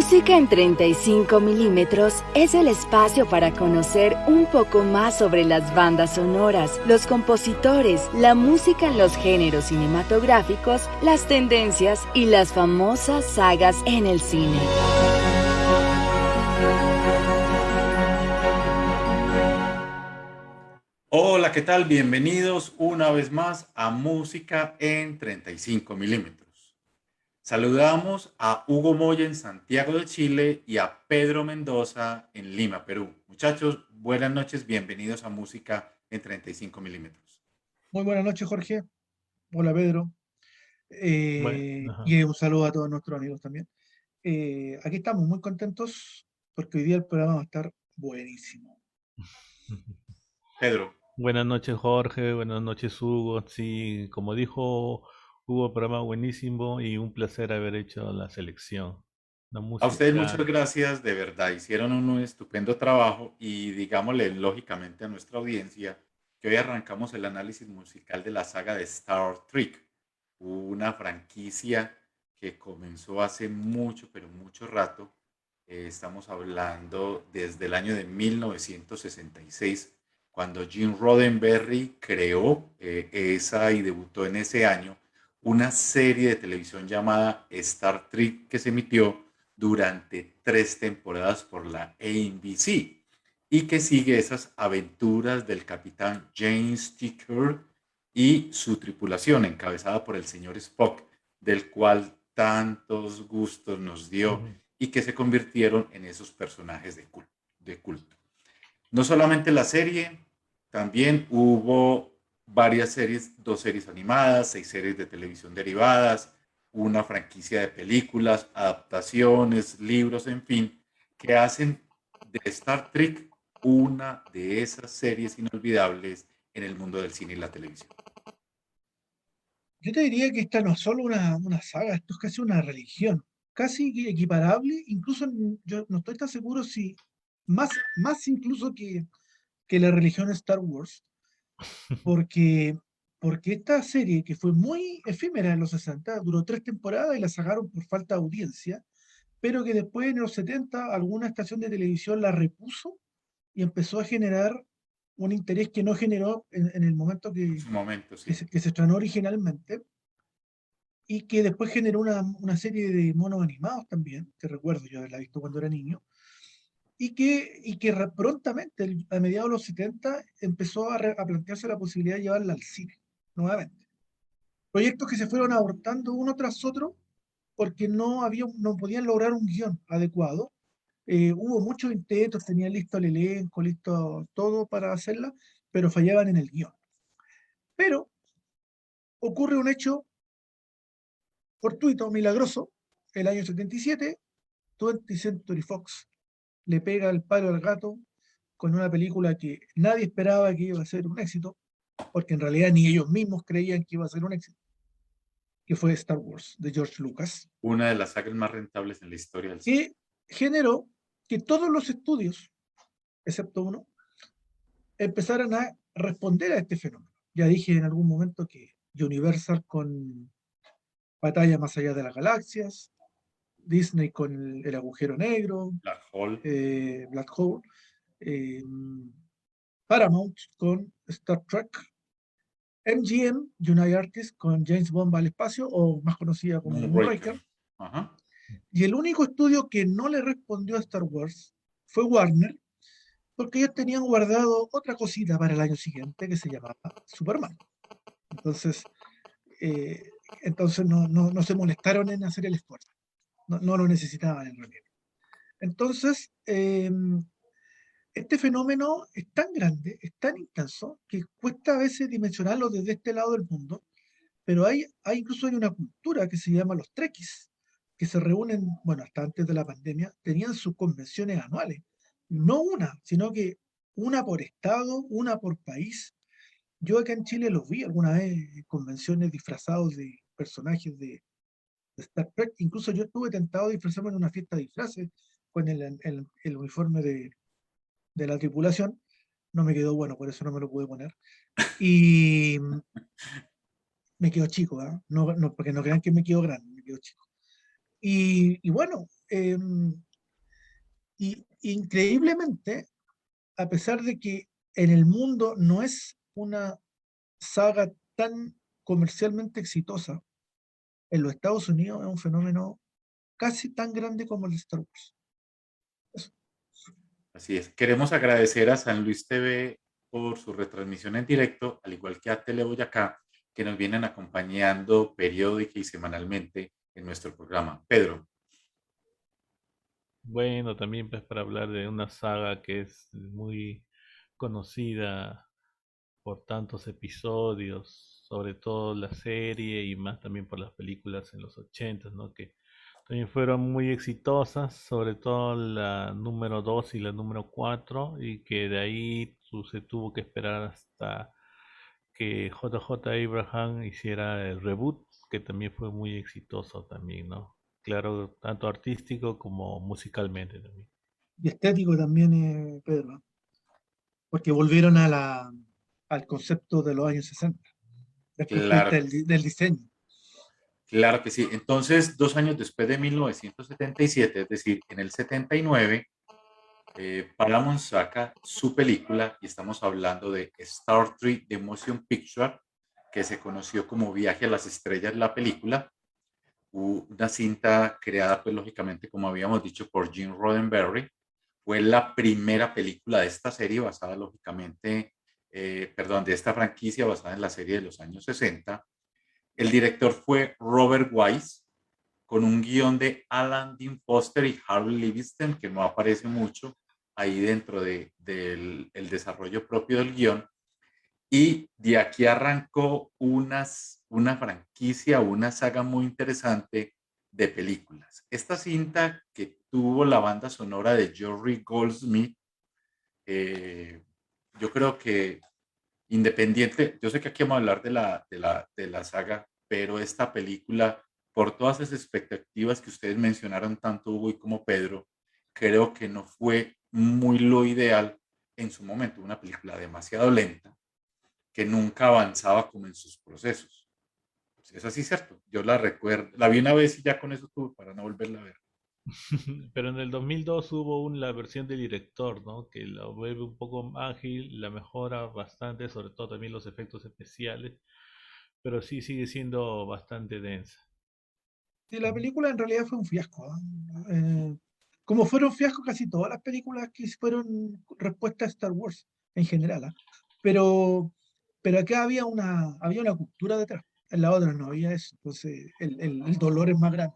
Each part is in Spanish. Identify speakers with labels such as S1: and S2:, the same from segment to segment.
S1: Música en 35 milímetros es el espacio para conocer un poco más sobre las bandas sonoras, los compositores, la música en los géneros cinematográficos, las tendencias y las famosas sagas en el cine.
S2: Hola, ¿qué tal? Bienvenidos una vez más a Música en 35 milímetros. Saludamos a Hugo Moya en Santiago de Chile y a Pedro Mendoza en Lima, Perú. Muchachos, buenas noches, bienvenidos a Música en 35 milímetros.
S3: Muy buenas noches, Jorge. Hola, Pedro.
S4: Bueno, ajá.
S3: Y un saludo a todos nuestros amigos también. Aquí estamos muy contentos porque hoy día el programa va a estar buenísimo.
S2: Pedro,
S4: Buenas noches, Jorge. Buenas noches, Hugo. Sí, como dijo Hugo, programa buenísimo y un placer haber hecho la selección. La
S2: a ustedes muchas
S4: música.
S2: gracias, de verdad, hicieron un estupendo trabajo y digámosle lógicamente a nuestra audiencia que hoy arrancamos el análisis musical de la saga de Star Trek, una franquicia que comenzó hace mucho, pero mucho rato. Estamos hablando desde el año de 1966, cuando Gene Roddenberry creó esa y debutó en ese año una serie de televisión llamada Star Trek que se emitió durante 3 temporadas por la ABC y que sigue esas aventuras del capitán James T. Kirk y su tripulación encabezada por el señor Spock, del cual tantos gustos nos dio
S4: Ujú.
S2: y que se convirtieron en esos personajes de culto. No solamente la serie, también hubo varias series, 2 series animadas, 6 series de televisión derivadas, una franquicia de películas, adaptaciones, libros, en fin, que hacen de Star Trek una de esas series inolvidables en el mundo del cine y la televisión.
S3: Yo te diría que esta no es solo una saga, esto es casi una religión, casi que equiparable, incluso yo no estoy tan seguro si más incluso que la religión Star Wars, porque, porque esta serie, que fue muy efímera en los 60, duró 3 temporadas y la sacaron por falta de audiencia, pero que después en los 70 alguna estación de televisión la repuso y empezó a generar un interés que no generó en el momento
S2: En su momento, sí.
S3: que se estrenó originalmente, y que después generó una serie de monos animados también, que recuerdo yo haberla visto cuando era niño, y que prontamente, a mediados de los 70, empezó a plantearse la posibilidad de llevarla al cine, nuevamente. Proyectos que se fueron abortando uno tras otro porque no podían lograr un guión adecuado. Hubo muchos intentos, tenían listo el elenco, listo todo para hacerla, pero fallaban en el guión. Pero ocurre un hecho fortuito, milagroso. El año 77, 20th Century Fox le pega el palo al gato con una película que nadie esperaba que iba a ser un éxito, porque en realidad ni ellos mismos creían que iba a ser un éxito, que fue Star Wars de George Lucas,
S2: Una de las sagas más rentables en la historia del cine.
S3: que generó que todos los estudios, excepto uno, empezaran a responder a este fenómeno. Ya dije en algún momento que Universal con Batalla más allá de las galaxias, Disney con el agujero negro,
S2: Black Hole.
S3: Black Hole, eh, Paramount con Star Trek, MGM, United Artists con James Bond va al espacio, o más conocida como
S2: Moonraker.
S3: Moonraker,
S2: Ajá.
S3: y el único estudio que no le respondió a Star Wars fue Warner, porque ellos tenían guardado otra cosita para el año siguiente que se llamaba Superman. Entonces, eh, entonces no se molestaron en hacer el esfuerzo, no lo necesitaban en realidad. Entonces, este fenómeno es tan grande, es tan intenso, que cuesta a veces dimensionarlo desde este lado del mundo, pero incluso hay una cultura que se llama los trekkies, que se reúnen, bueno, hasta antes de la pandemia, tenían sus convenciones anuales, no una, sino que una por estado, una por país. Yo acá en Chile los vi alguna vez en convenciones disfrazados de personajes de Star Trek. Incluso yo estuve tentado de disfrazarme en una fiesta de disfraces con el uniforme de la tripulación. No me quedó bueno, por eso no me lo pude poner. Y me quedó chico, ¿eh? No, porque no crean que me quedó grande, me quedó chico. Y bueno, y increíblemente, a pesar de que en el mundo no es una saga tan comercialmente exitosa, en los Estados Unidos es un fenómeno casi tan grande como el de Star Wars. Eso.
S2: Así es. Queremos agradecer a San Luis TV por su retransmisión en directo, al igual que a Tele Boyacá, que nos vienen acompañando periódica y semanalmente en nuestro programa. Pedro,
S4: Bueno, también pues para hablar de una saga que es muy conocida por tantos episodios, sobre todo la serie y más también por las películas en los 80, ¿no? Que también fueron muy exitosas, sobre todo la número 2 y la número 4, y que de ahí se tuvo que esperar hasta que JJ Abraham hiciera el reboot, que también fue muy exitoso también, ¿no? Claro, tanto artístico como musicalmente también.
S3: Y estético también, Pedro, porque volvieron al concepto de los años 60, desde el punto de vista
S2: claro que sí.
S3: del diseño.
S2: Claro que sí. Entonces, 2 años después de 1977, es decir, en el 79, Paramount saca su película y estamos hablando de Star Trek The Motion Picture, que se conoció como Viaje a las Estrellas, la película, una cinta creada, pues lógicamente, como habíamos dicho, por Gene Roddenberry. Fue la primera película de esta serie basada, lógicamente, perdón, de esta franquicia basada en la serie de los años 60. El director fue Robert Wise, con un guión de Alan Dean Foster y Harry Livingston, que no aparece mucho ahí dentro del el desarrollo propio del guión. Y de aquí arrancó una franquicia, una saga muy interesante de películas. Esta cinta que tuvo la banda sonora de Jerry Goldsmith, eh, yo creo que independiente, yo sé que aquí vamos a hablar de la saga, pero esta película, por todas esas expectativas que ustedes mencionaron, tanto Hugo y como Pedro, creo que no fue muy lo ideal en su momento. Una película demasiado lenta que nunca avanzaba como en sus procesos. Pues es así, cierto. Yo la recuerdo, la vi una vez y ya con eso tuve para no volverla a ver.
S4: Pero en el 2002 hubo la versión del director, ¿no? Que la vuelve un poco ágil, la mejora bastante, sobre todo también los efectos especiales, pero sí sigue siendo bastante densa.
S3: Y la película en realidad fue un fiasco. Como fueron fiascos casi todas las películas que fueron respuesta a Star Wars en general. Pero, pero acá había una cultura detrás. En la otra no había eso. Entonces el dolor es más grande.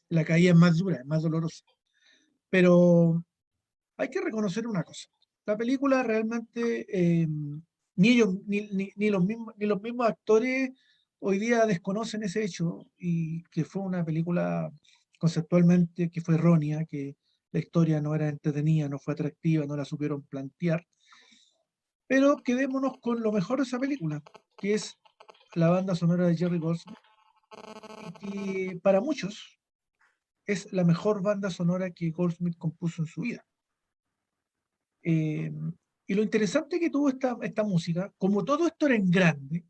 S3: La caída es más dura, es más dolorosa. Pero hay que reconocer una cosa. La película realmente, ni ellos, ni los mismos actores hoy día desconocen ese hecho y que fue una película conceptualmente que fue errónea, que la historia no era entretenida, no fue atractiva, no la supieron plantear. Pero quedémonos con lo mejor de esa película, que es la banda sonora de Jerry Goldsmith, y que para muchos es la mejor banda sonora que Goldsmith compuso en su vida. Eh, y lo interesante que tuvo esta música, como todo esto era en grande,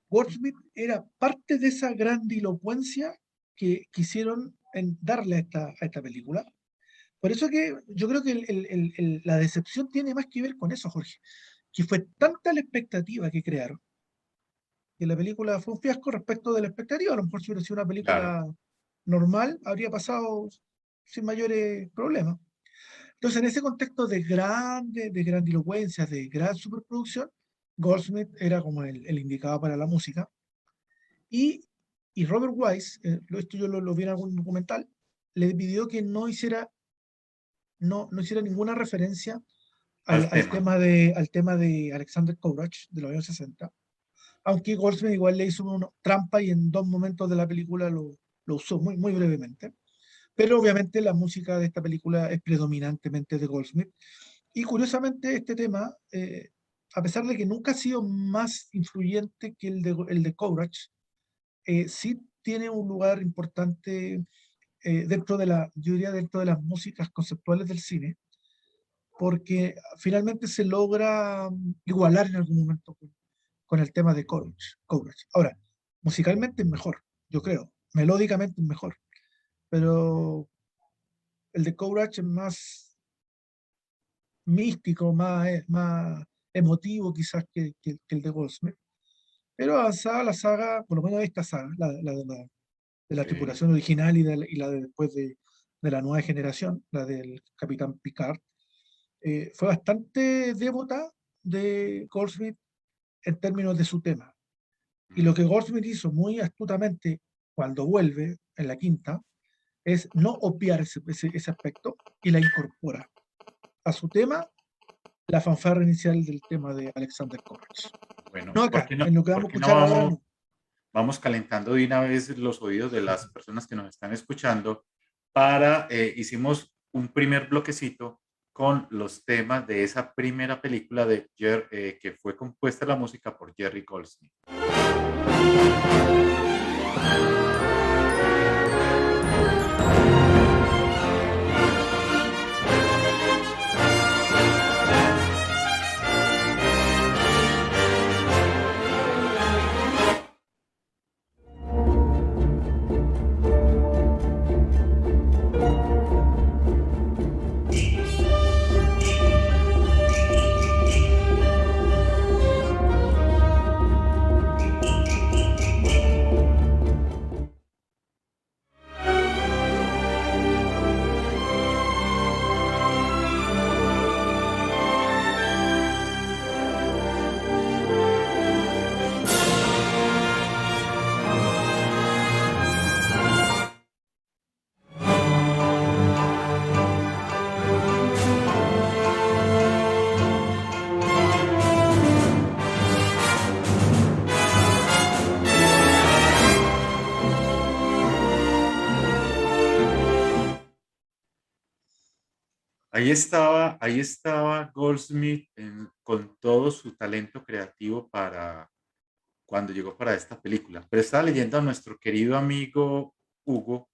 S3: Goldsmith era parte de esa grandilocuencia que quisieron darle a esta película. Por eso que yo creo que la decepción tiene más que ver con eso, Jorge, que fue tanta la expectativa que crearon, que la película fue un fiasco respecto de la expectativa. A lo mejor si hubiera sido una
S2: Claro,
S3: película normal, habría pasado sin mayores problemas. Entonces, en ese contexto de grandilocuencia, de gran superproducción, Goldsmith era como el indicado para la música. Y, y Robert Wise, esto yo lo vi en algún documental, le pidió que no hiciera ninguna referencia
S2: al tema.
S3: al tema de Alexander Courage de los años 60, aunque Goldsmith igual le hizo una trampa y en dos momentos de la película lo usó muy brevemente. Pero obviamente la música de esta película es predominantemente de Goldsmith. Y curiosamente este tema, a pesar de que nunca ha sido más influyente que el de Courage, sí tiene un lugar importante yo diría dentro de las músicas conceptuales del cine, porque finalmente se logra igualar en algún momento con el tema de Courage. Ahora, musicalmente es mejor, yo creo, melódicamente es mejor, pero el de Courage es más místico, más emotivo quizás que el de Goldsmith. Pero avanzada la saga, por lo menos esta saga, de la
S2: Sí.
S3: tripulación original y la de después de la nueva generación, la del Capitán Picard, fue bastante devota de Goldsmith en términos de su tema. Y lo que Goldsmith hizo muy astutamente cuando vuelve en la quinta es no obviar ese aspecto y la incorpora a su tema, la fanfarra inicial del tema de Alexander Courage.
S2: Bueno,
S3: No
S2: ¿por
S3: acá,
S2: qué no,
S3: en lo que vamos
S2: por
S3: a
S2: qué no
S3: escuchar ahora
S2: vamos,
S3: no.
S2: vamos calentando de una vez los oídos de las personas que nos están escuchando para, hicimos un primer bloquecito con los temas de esa primera película que fue compuesta la música por Jerry Goldsmith. Ahí estaba Goldsmith con todo su talento creativo para cuando llegó para esta película. Pero estaba leyendo a nuestro querido amigo Hugo,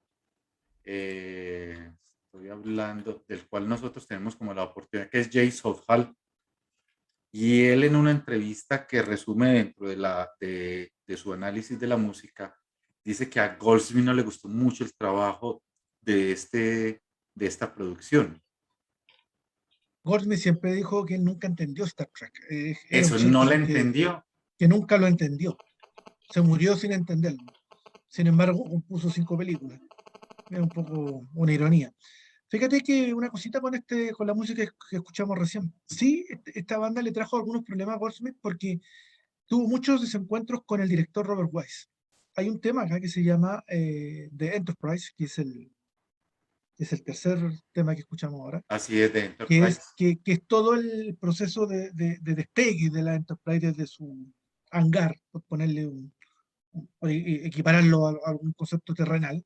S2: estoy hablando del cual nosotros tenemos como la oportunidad, que es Jay Southall, y él en una entrevista que resume dentro de su análisis de la música, dice que a Goldsmith no le gustó mucho el trabajo de esta producción.
S3: Goldsmith siempre dijo que él nunca entendió Star Trek. Era un
S2: Eso no
S3: chiste
S2: le
S3: porque
S2: entendió.
S3: que nunca lo entendió. Se murió sin entenderlo. Sin embargo, compuso 5 películas. Es un poco una ironía. Fíjate que una cosita con la música que escuchamos recién. Sí, esta banda le trajo algunos problemas a Goldsmith porque tuvo muchos desencuentros con el director Robert Wise. Hay un tema acá que se llama The Enterprise, que es el tercer tema que escuchamos ahora,
S2: Así es, de Enterprise.
S3: que es todo el proceso de despegue de la Enterprise desde su hangar, por ponerle equipararlo a algún concepto terrenal.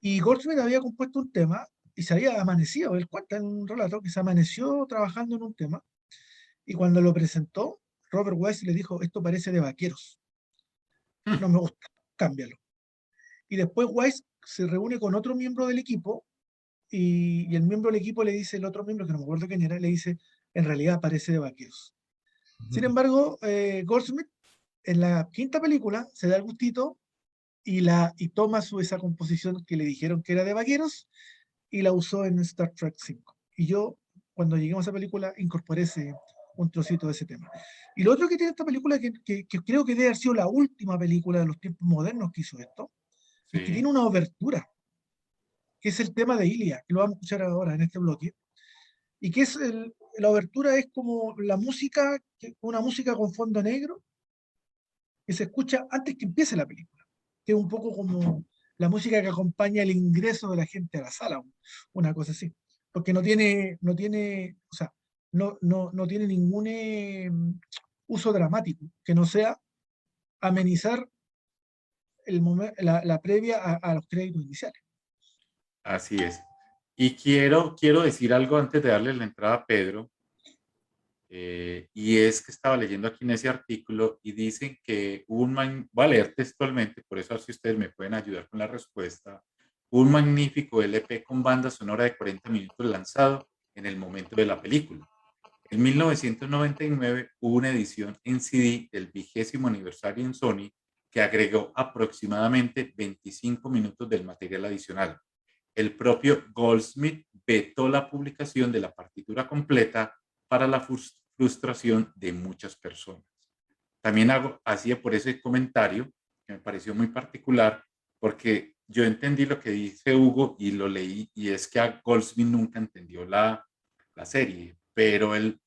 S3: Y Goldsmith había compuesto un tema y se había amanecido. Él cuenta en un relato que se amaneció trabajando en un tema y cuando lo presentó, Robert Wise le dijo: esto parece de vaqueros, no me gusta, cámbialo. Y después Wise se reúne con otro miembro del equipo y el miembro del equipo le dice, el otro miembro, que no me acuerdo quién era, le dice: en realidad parece de vaqueros. Sin embargo, Goldsmith en la quinta película se da el gustito y toma esa composición que le dijeron que era de vaqueros y la usó en Star Trek 5. Y yo, cuando lleguemos a esa película, incorporé un trocito de ese tema. Y lo otro que tiene esta película, que creo que debe haber sido la última película de los tiempos modernos que hizo esto, es que
S2: Sí,
S3: tiene una obertura, que es el tema de Ilia, que lo vamos a escuchar ahora en este bloque, y que la obertura es como la música, una música con fondo negro, que se escucha antes que empiece la película, que es un poco como la música que acompaña el ingreso de la gente a la sala, una cosa así, porque o sea, no tiene ningún uso dramático, que no sea amenizar la previa a los créditos iniciales.
S2: así es. Y quiero decir algo antes de darle la entrada a Pedro, y es que estaba leyendo aquí en ese artículo y dicen que voy a leer textualmente, por eso si ustedes me pueden ayudar con la respuesta, un magnífico LP con banda sonora de 40 minutos lanzado en el momento de la película. En 1999 hubo una edición en CD del 20º aniversario en Sony que agregó aproximadamente 25 minutos del material adicional. El propio Goldsmith vetó la publicación de la partitura completa para la frustración de muchas personas. También hacía por ese comentario, que me pareció muy particular, porque yo entendí lo que dice Hugo y lo leí, y es que a Goldsmith nunca entendió la serie, pero él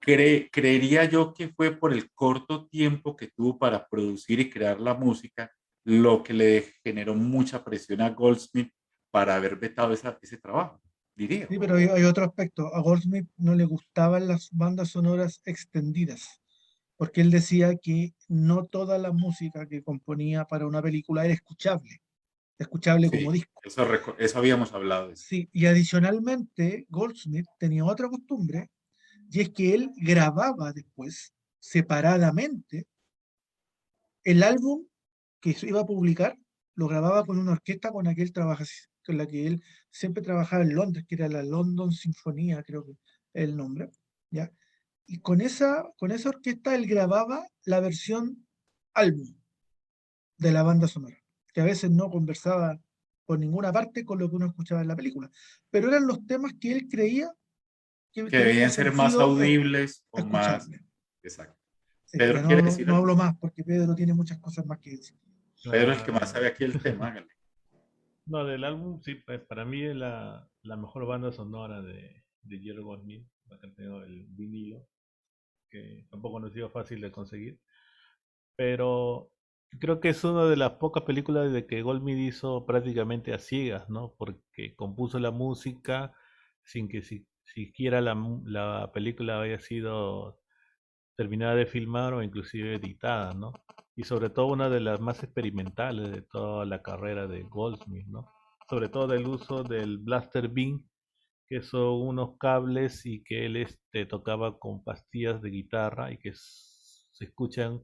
S2: creería yo que fue por el corto tiempo que tuvo para producir y crear la música lo que le generó mucha presión a Goldsmith para haber vetado ese trabajo, diría.
S3: Sí, pero hay otro aspecto. A Goldsmith no le gustaban las bandas sonoras extendidas, porque él decía que no toda la música que componía para una película era escuchable como
S2: Sí,
S3: disco.
S2: eso habíamos hablado de eso.
S3: Sí, y adicionalmente Goldsmith tenía otra costumbre, y es que él grababa después, separadamente, el álbum que se iba a publicar, lo grababa con una orquesta con la que él con la que él siempre trabajaba en Londres, que era la London Sinfonía, creo que es el nombre, ¿ya? Y con esa orquesta él grababa la versión álbum de la banda sonora, que a veces no conversaba por ninguna parte con lo que uno escuchaba en la película, pero eran los temas que él creía que
S2: Que
S3: tenían
S2: debían ser más
S3: sentido
S2: audibles o más...
S3: escuchable.
S2: Exacto.
S3: Sí,
S2: Pedro
S3: ya
S2: quiere decir
S3: no
S2: algo.
S3: hablo más porque Pedro tiene muchas cosas más que decir.
S2: Pedro es el que más
S4: Claro.
S2: sabe aquí el tema, hágale.
S4: No, del álbum, sí, pues, para mí es la mejor banda sonora de Jerry Goldsmith, la que tengo el vinilo, que tampoco no ha sido fácil de conseguir, pero creo que es una de las pocas películas de que Goldsmith hizo prácticamente a ciegas, ¿no? Porque compuso la música sin que siquiera la película haya sido terminada de filmar o inclusive editada, ¿no? Y sobre todo una de las más experimentales de toda la carrera de Goldsmith, ¿no? Sobre todo el uso del Blaster Beam, que son unos cables y que él tocaba con pastillas de guitarra y que se escuchan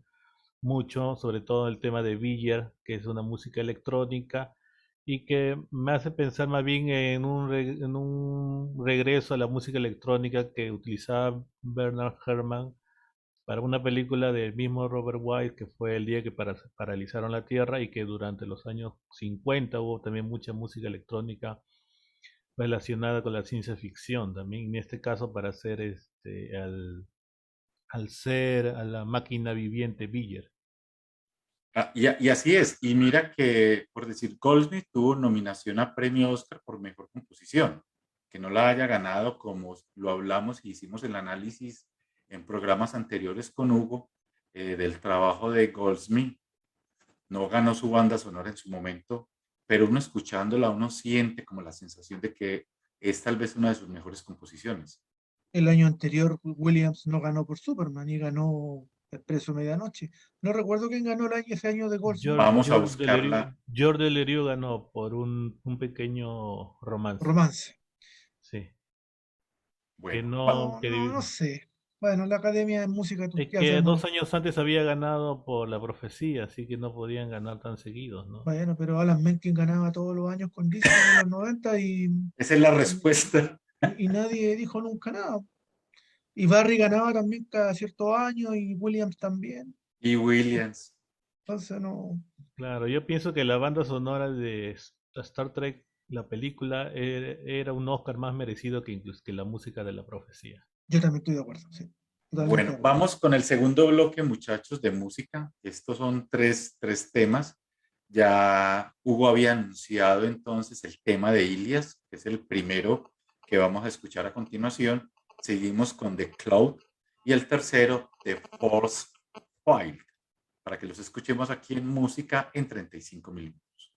S4: mucho, sobre todo el tema de Villar, que es una música electrónica y que me hace pensar más bien en un regreso a la música electrónica que utilizaba Bernard Herrmann para una película del mismo Robert Wise, que fue El día que paralizaron la Tierra, y que durante los años 50 hubo también mucha música electrónica relacionada con la ciencia ficción también, en este caso para hacer al ser, a la máquina viviente Villar.
S2: Y así es. Y mira que, por decir, Goldsmith tuvo nominación a premio Oscar por mejor composición. Que no la haya ganado, como lo hablamos y hicimos el análisis en programas anteriores con Hugo, del trabajo de Goldsmith. No ganó su banda sonora en su momento, pero uno escuchándola, uno siente como la sensación de que es tal vez una de sus mejores composiciones.
S3: El año anterior Williams no ganó por Superman y ganó Expreso Medianoche. No recuerdo quién ganó ese año de Goldsmith.
S2: Vamos a buscarla.
S4: George Delerue ganó por un pequeño romance.
S3: Romance.
S4: Sí. Que
S2: Bueno,
S4: no,
S3: No sé. Bueno, la Academia de Música
S4: es
S3: turquía
S4: que
S3: hacemos.
S4: 2 años antes había ganado por La Profecía, así que no podían ganar tan seguidos, ¿no?
S3: Bueno, pero Alan Menken ganaba todos los años con Disney en los 90
S2: esa es la
S3: y,
S2: respuesta.
S3: y nadie dijo nunca nada. Y Barry ganaba también cada cierto año y Williams también.
S2: Y Williams.
S3: Entonces no.
S4: Claro, yo pienso que la banda sonora de Star Trek, la película, era un Oscar más merecido que incluso que la música de La Profecía.
S3: Yo también estoy de acuerdo, sí. Totalmente de
S2: Bueno,
S3: acuerdo.
S2: vamos con el segundo bloque, muchachos, de música. Estos son tres temas. Ya Hugo había anunciado entonces el tema de Ilias, que es el primero que vamos a escuchar a continuación. Seguimos con The Cloud y el tercero, The Force File, para que los escuchemos aquí en música en 35 milímetros.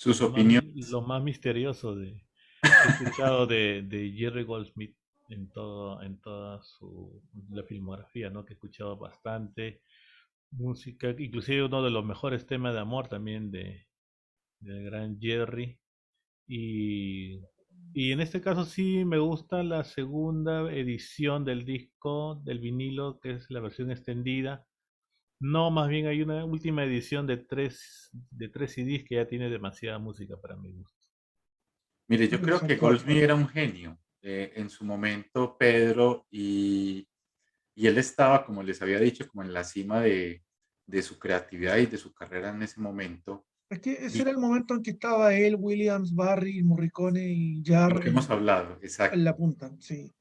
S2: sus opiniones.
S4: lo más misterioso que he escuchado de Jerry Goldsmith en toda la filmografía, ¿no? Que he escuchado bastante música, inclusive uno de los mejores temas de amor también del gran Jerry. Y, y en este caso sí me gusta la segunda edición del disco, del vinilo, que es la versión extendida. No, más bien hay una última edición de tres CDs que ya tiene demasiada música para mi gusto.
S2: Mire,
S3: Yo
S2: yo
S3: creo que
S2: creo
S3: son
S2: que
S3: cuatro.
S2: Goldsmith era un genio en su momento, Pedro, y él estaba, como les había dicho, como en la cima de su creatividad y de su carrera en ese momento.
S3: Es que ese
S2: Y
S3: era el momento en que estaba él, Williams, Barry, Morricone y
S2: lo que hemos
S3: Jarry
S2: hablado,
S3: en la
S2: exacto.
S3: punta, sí.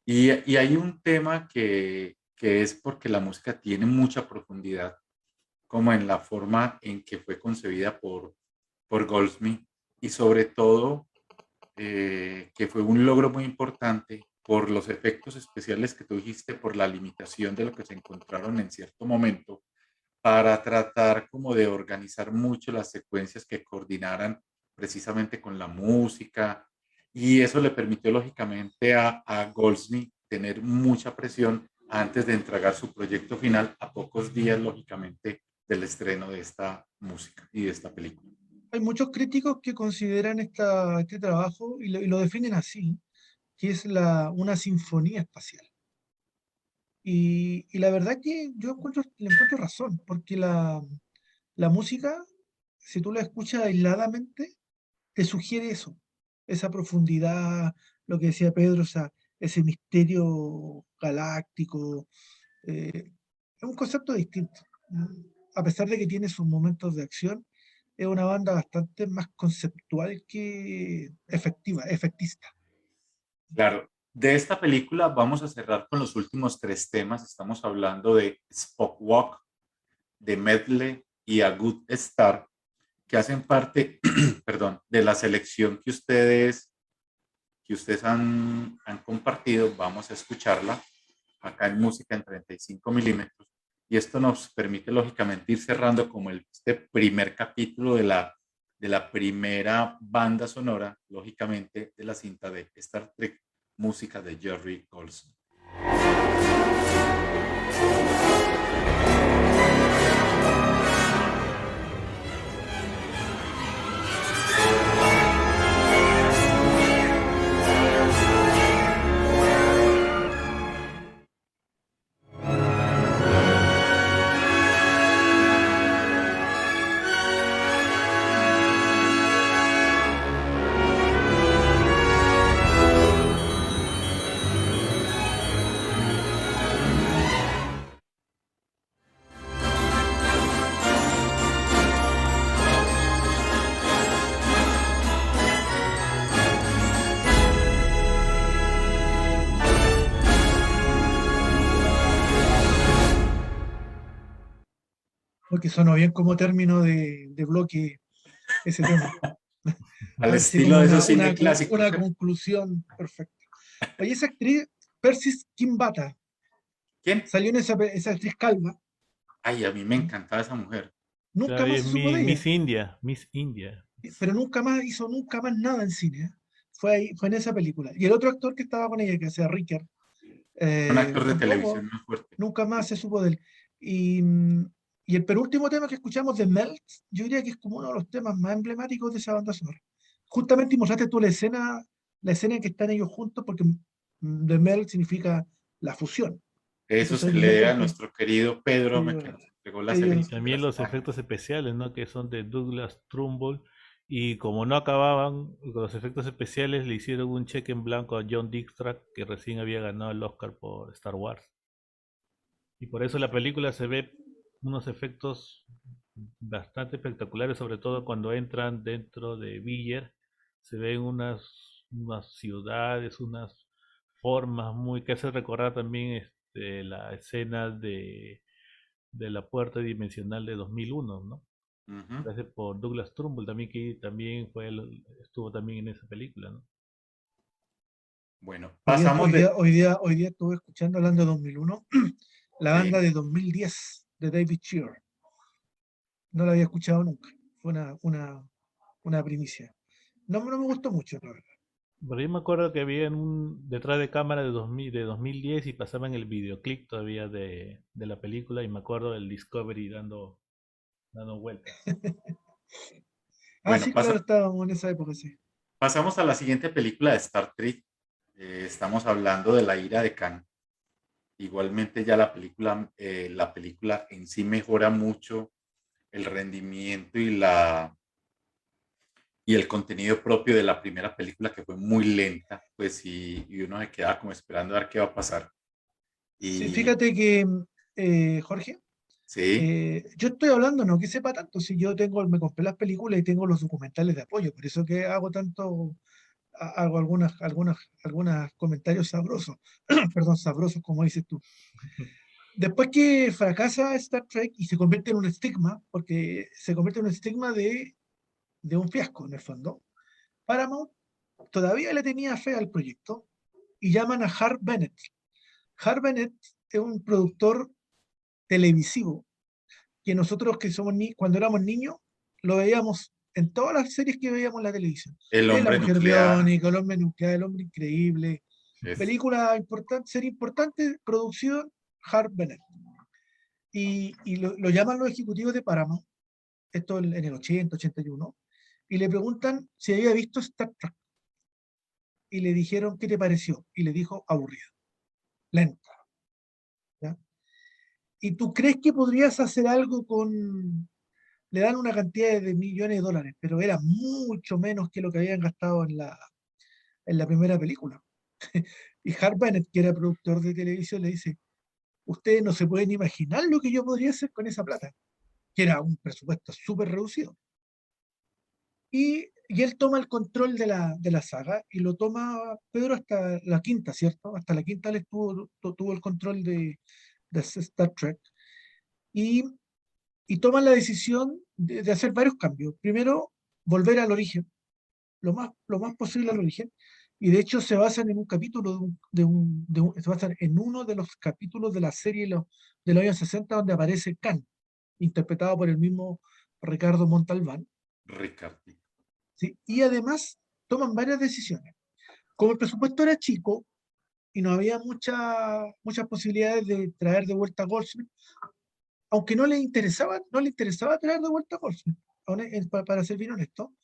S2: Y hay un tema que es porque la música tiene mucha profundidad, como en la forma en que fue concebida por Goldsmith y sobre todo que fue un logro muy importante por los efectos especiales que tú dijiste, por la limitación de lo que se encontraron en cierto momento, para tratar como de organizar mucho las secuencias que coordinaran precisamente con la música. Y eso le permitió lógicamente a Goldsmith tener mucha presión antes de entregar su proyecto final a pocos días, lógicamente, del estreno de esta música y de esta película.
S3: Hay muchos críticos que consideran este trabajo y lo definen así, que es una sinfonía espacial. Y la verdad que le encuentro razón, porque la música, si tú la escuchas aisladamente, te sugiere eso, esa profundidad, lo que decía Pedro, ese misterio galáctico. Es un concepto distinto. A pesar de que tiene sus momentos de acción, es una banda bastante más conceptual que efectiva, efectista.
S2: Claro, de esta película vamos a cerrar con los últimos tres temas. Estamos hablando de Spock Walk, de Medley y A Good Start, que hacen parte, perdón, de la selección que ustedes han compartido. Vamos a escucharla acá en Música en 35 milímetros. Y esto nos permite, lógicamente, ir cerrando como este primer capítulo de la primera banda sonora, lógicamente, de la cinta de Star Trek, música de Jerry Goldsmith.
S3: Porque sonó bien como término de bloque ese tema.
S2: Al
S3: Así
S2: estilo
S3: como
S2: de esos cine clásicos.
S3: una conclusión perfecta. Oye, esa actriz, Persis Kimbata,
S2: ¿Quién?
S3: salió en esa actriz calva.
S2: Ay, a mí me encantaba esa mujer.
S3: Nunca
S4: Claro, y
S3: más
S4: es
S3: se supo de ella,
S4: Miss India.
S3: pero hizo nunca más nada en cine. ¿Eh? Fue en esa película. Y el otro actor que estaba con ella, que hacía Ricker,
S2: Un actor de televisión
S3: tampoco,
S2: muy fuerte.
S3: nunca más se supo de él. Y el penúltimo tema que escuchamos de Melt, yo diría que es como uno de los temas más emblemáticos de esa banda sonora. Justamente mostraste tú la escena en que están ellos juntos, porque The Melt significa la fusión.
S2: Eso
S3: Entonces
S2: se
S3: hay un
S2: le debe a
S3: momento,
S2: nuestro querido Pedro, que
S3: ellos,
S2: nos entregó la
S4: Y
S3: ellos
S2: selección de
S4: también
S2: las
S4: los
S2: imágenes.
S4: efectos especiales, ¿no? Que son de Douglas Trumbull. Y como no acababan con los efectos especiales, le hicieron un cheque en blanco a John Dykstra, que recién había ganado el Oscar por Star Wars. Y por eso la película se ve unos efectos bastante espectaculares, sobre todo cuando entran dentro de Villar. Se ven unas ciudades, unas formas muy que hace recordar también la escena de la puerta dimensional de 2001, ¿no?
S2: Ujú.
S4: Gracias por Douglas Trumbull también, que también estuvo también en esa película, ¿no?
S2: Bueno,
S3: hoy día,
S2: pasamos
S3: hoy
S2: de...
S3: día, hoy día, hoy día estuve escuchando, hablando de 2001, la banda
S2: Sí,
S3: de 2010 de David Shearer. No la había escuchado nunca. fue una primicia. No me gustó mucho, la verdad.
S4: Pero yo me acuerdo que había detrás de cámara de 2010 y pasaban el videoclip todavía de la película y me acuerdo del Discovery dando vueltas.
S3: Ah,
S2: Bueno,
S3: sí, claro, estábamos en esa época, sí.
S2: pasamos a la siguiente película de Star Trek. Estamos hablando de La ira de Khan. Igualmente ya la película en sí mejora mucho el rendimiento y el contenido propio de la primera película, que fue muy lenta, pues y uno se queda como esperando a ver qué va a pasar.
S3: Sí,
S2: Y
S3: fíjate que, Jorge,
S2: sí,
S3: yo estoy hablando, no que sepa tanto, si yo me compré las películas y tengo los documentales de apoyo, por eso que hago tanto, hago algunos comentarios sabrosos, perdón, sabrosos, como dices tú. Después que fracasa Star Trek y se convierte en un estigma, porque se convierte en un estigma de un fiasco, en el fondo, Paramount todavía le tenía fe al proyecto y llaman a Harv Bennett. Harv Bennett es un productor televisivo que nosotros que cuando éramos niños lo veíamos en todas las series que veíamos en la televisión.
S2: El
S3: La
S2: hombre
S3: Mujer
S2: nuclear,
S3: Biónica, El Hombre Nuclear, El Hombre Increíble,
S2: es
S3: película importante, serie importante, producción Harv Bennett. Y lo llaman los ejecutivos de Paramount, esto en el 80, 81, y le preguntan si había visto Star Trek. Y le dijeron, ¿qué te pareció? Y le dijo, aburrida, lenta. ¿Ya? ¿Y tú crees que podrías hacer algo con... Le dan una cantidad de millones de dólares, pero era mucho menos que lo que habían gastado en la primera película. Y Harv Bennett, que era productor de televisión, le dice, ustedes no se pueden imaginar lo que yo podría hacer con esa plata, que era un presupuesto súper reducido. Y él toma el control de la saga y lo toma Pedro hasta la quinta, ¿cierto? Hasta la quinta él tuvo el control de Star Trek. Y, y toman la decisión de hacer varios cambios. Primero, volver al origen, lo más posible al origen. Y de hecho se basan en un capítulo se basan en uno de los capítulos de la serie de los años 60 donde aparece Khan, interpretado por el mismo Ricardo Montalbán.
S2: Ricardo.
S3: ¿Sí? Y además toman varias decisiones. Como el presupuesto era chico y no había muchas posibilidades de traer de vuelta a Goldsmith, aunque no le interesaba traer de vuelta a Goldsmith, para ser bien honesto,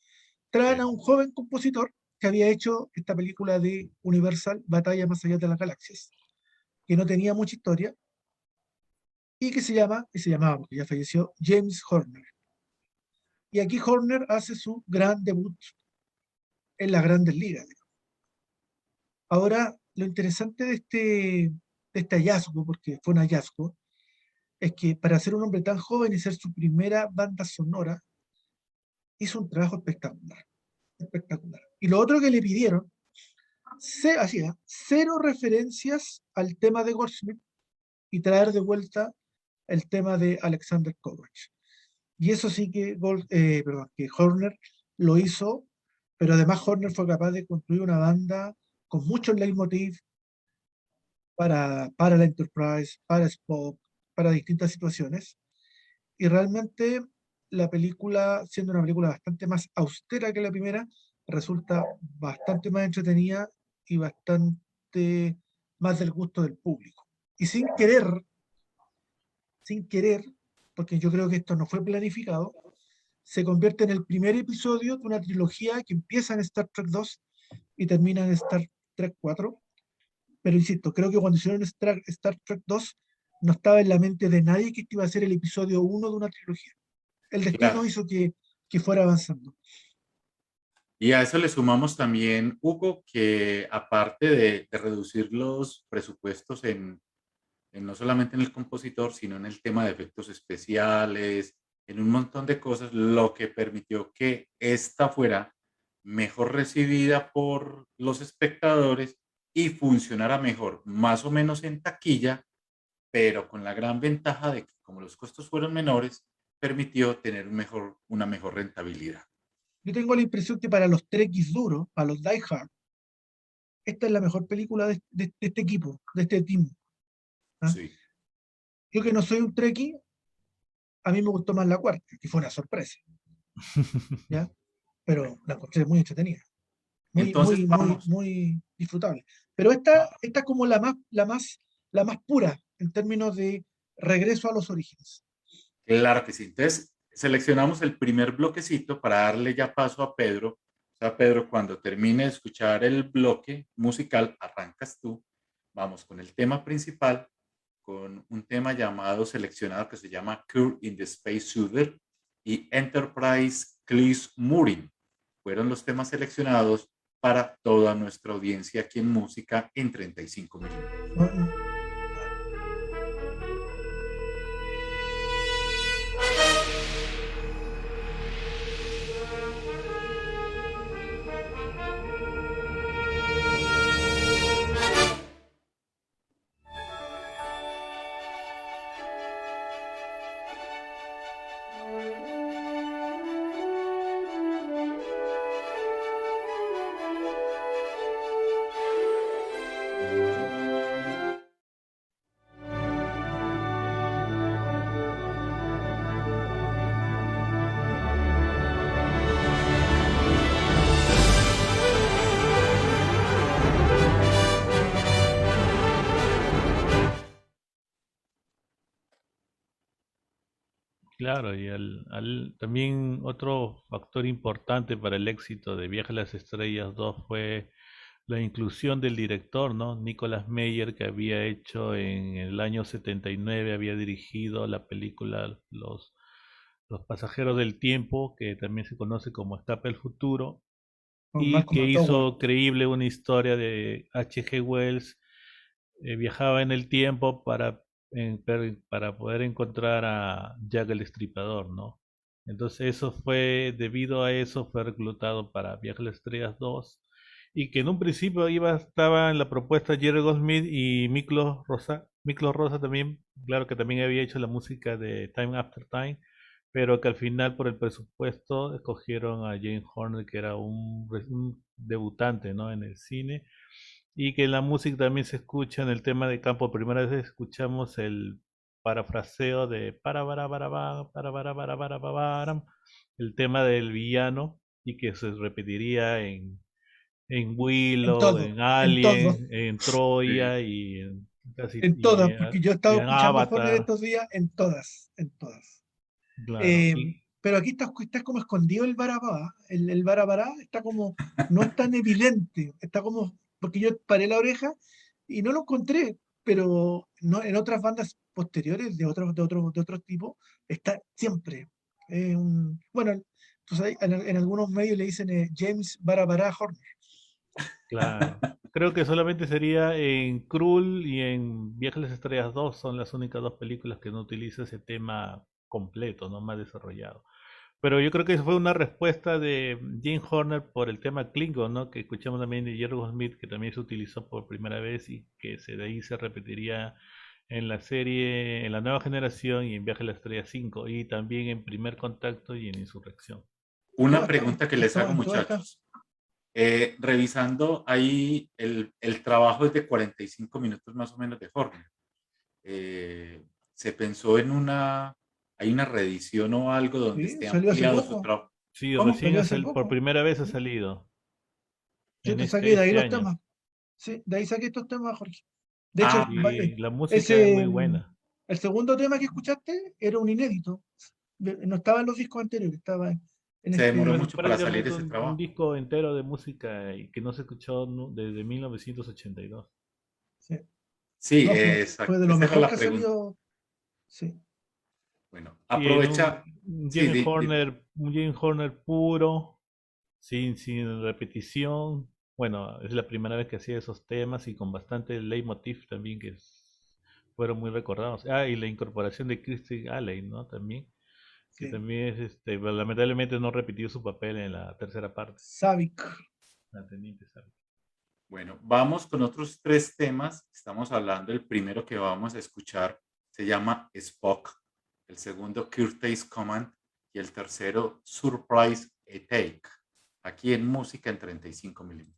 S3: traen a
S2: Sí.
S3: un joven compositor que había hecho esta película de Universal, Batalla más allá de las galaxias, que no tenía mucha historia y que se llamaba, porque ya falleció, James Horner. Y aquí Horner hace su gran debut en las grandes ligas. Ahora, lo interesante de este hallazgo, porque fue un hallazgo, es que para ser un hombre tan joven y ser su primera banda sonora, hizo un trabajo espectacular, espectacular. Y lo otro que le pidieron, se hacía cero referencias al tema de Goldsmith y traer de vuelta el tema de Alexander Courage. Y eso sí que Horner lo hizo, pero además Horner fue capaz de construir una banda con muchos leitmotiv, para la Enterprise, para Spock, para distintas situaciones. Y realmente la película, siendo una película bastante más austera que la primera, resulta bastante más entretenida y bastante más del gusto del público. Y sin querer, porque yo creo que esto no fue planificado, se convierte en el primer episodio de una trilogía que empieza en Star Trek 2 y termina en Star Trek 4. Pero insisto, creo que cuando hicieron Star Trek 2 no estaba en la mente de nadie que este iba a ser el episodio 1 de una trilogía. El destino
S2: Claro.
S3: hizo que fuera avanzando.
S2: Y a eso le sumamos también, Hugo, que aparte de reducir los presupuestos no solamente en el compositor, sino en el tema de efectos especiales, en un montón de cosas, lo que permitió que esta fuera mejor recibida por los espectadores y funcionara mejor, más o menos en taquilla, pero con la gran ventaja de que como los costos fueron menores, permitió tener una mejor rentabilidad.
S3: Yo tengo la impresión que para los Trekkies duros, para los Die Hard, esta es la mejor película de este equipo, de este team. ¿Ah?
S2: Sí,
S3: Yo que no soy un Trekkie, a mí me gustó más la cuarta, que fue una sorpresa. ¿ya? Pero la encontré muy entretenida, muy,
S2: Entonces
S3: muy, muy,
S2: vamos.
S3: muy disfrutable. Pero esta es como la más pura en términos de regreso a los orígenes.
S2: Claro que sí. Entonces, seleccionamos el primer bloquecito para darle ya paso a Pedro. O sea, Pedro, cuando termine de escuchar el bloque musical, arrancas tú. Vamos con el tema principal, con un tema llamado seleccionado que se llama Cure in the Space Suitor y Enterprise Cleese Mooring. Fueron los temas seleccionados para toda nuestra audiencia aquí en Música en 35 milímetros.
S3: No, no,
S4: Claro, y también otro factor importante para el éxito de Viaje a las Estrellas 2 fue la inclusión del director, ¿no? Nicolas Meyer, que había hecho en el año 79, había dirigido la película Los Pasajeros del Tiempo, que también se conoce como Escape al Futuro,
S3: no,
S4: y
S3: Malcolm
S4: que
S3: McDowell.
S4: hizo creíble una historia de H.G. Wells. Viajaba en el tiempo para poder encontrar a Jack el Destripador, ¿no? Entonces debido a eso fue reclutado para Viaje a las Estrellas 2, y que en un principio estaba en la propuesta Jerry Goldsmith y Miklos Rosa también, claro que también había hecho la música de Time After Time, pero que al final por el presupuesto escogieron a Jane Horner, que era un debutante, ¿no? En el cine, y que en la música también se escucha en el tema de campo. Primera vez escuchamos el parafraseo de para, el tema del villano, y que se repetiría en
S3: En
S4: Willow,
S3: todo,
S4: en
S3: en todo,
S4: Alien, en
S2: Sí.
S4: Troya y en, casi,
S3: en todas, porque yo he
S4: y
S3: estado
S4: en
S3: escuchando Horner
S4: Avatar,
S3: estos días, en todas, en todas.
S4: claro.
S3: Eh, pero aquí está como escondido el barabá. El barabará está como, no es tan evidente, está como, porque yo paré la oreja y no lo encontré, pero no, en otras bandas posteriores de otros tipos, está siempre. Bueno, pues en algunos medios le dicen James Barabará Horner.
S4: Claro. Creo que solamente sería en Krull y en Viajes a las Estrellas 2, son las únicas dos películas que no utiliza ese tema completo, no más desarrollado. Pero yo creo que fue una respuesta de Jim Horner por el tema Klingon, ¿no? Que escuchamos también de Jerry Smith, que también se utilizó por primera vez y que de ahí se repetiría en la serie, en la nueva generación y en Viaje a la Estrella 5, y también en Primer Contacto y en Insurrección.
S2: Una pregunta que les hago,
S3: En todas está.
S2: muchachos. Revisando ahí, el trabajo es de 45 minutos más o menos de Horner. Se pensó en hay una reedición o algo donde
S3: Sí,
S2: esté
S3: salió hace
S2: ampliado su
S3: poco.
S2: trabajo.
S4: Sí,
S2: ¿Cómo?
S3: Salió hace
S4: por
S3: poco.
S4: primera vez ha
S3: ¿Sí?
S4: salido
S3: Yo
S4: en
S3: te saqué de ahí
S4: este
S3: los
S4: año.
S3: temas. Sí, de ahí saqué estos temas, Jorge. De hecho,
S2: Ah,
S4: Y la música es muy
S3: ese,
S4: buena.
S3: el segundo tema que escuchaste era un inédito. No estaba en los discos anteriores, estaba en
S2: se demoró
S3: este.
S2: mucho para salir
S4: Prácticamente
S2: ese
S4: un
S2: trabajo.
S4: disco entero de música y que no se escuchó desde 1982.
S3: Sí.
S2: Sí,
S3: No, fue
S2: exacto.
S3: de lo
S2: Esa era
S3: mejor
S2: la
S3: que ha
S2: pregunta.
S3: salido. Sí.
S2: Bueno,
S4: Y en
S2: aprovecha. Sí,
S4: Un Jim Horner puro, sin repetición. Bueno, es la primera vez que hacía esos temas y con bastante leitmotiv también fueron muy recordados. Ah, y la incorporación de Christy Alley, ¿no? También, que
S3: Sí.
S4: también pero lamentablemente no repitió su papel en la tercera parte,
S3: Savic.
S4: la teniente, ¿sabes?
S2: bueno, vamos con otros tres temas. Estamos hablando, el primero que vamos a escuchar se llama Spock, el segundo Curtis Command y el tercero Surprise Take, aquí en música en 35 milímetros.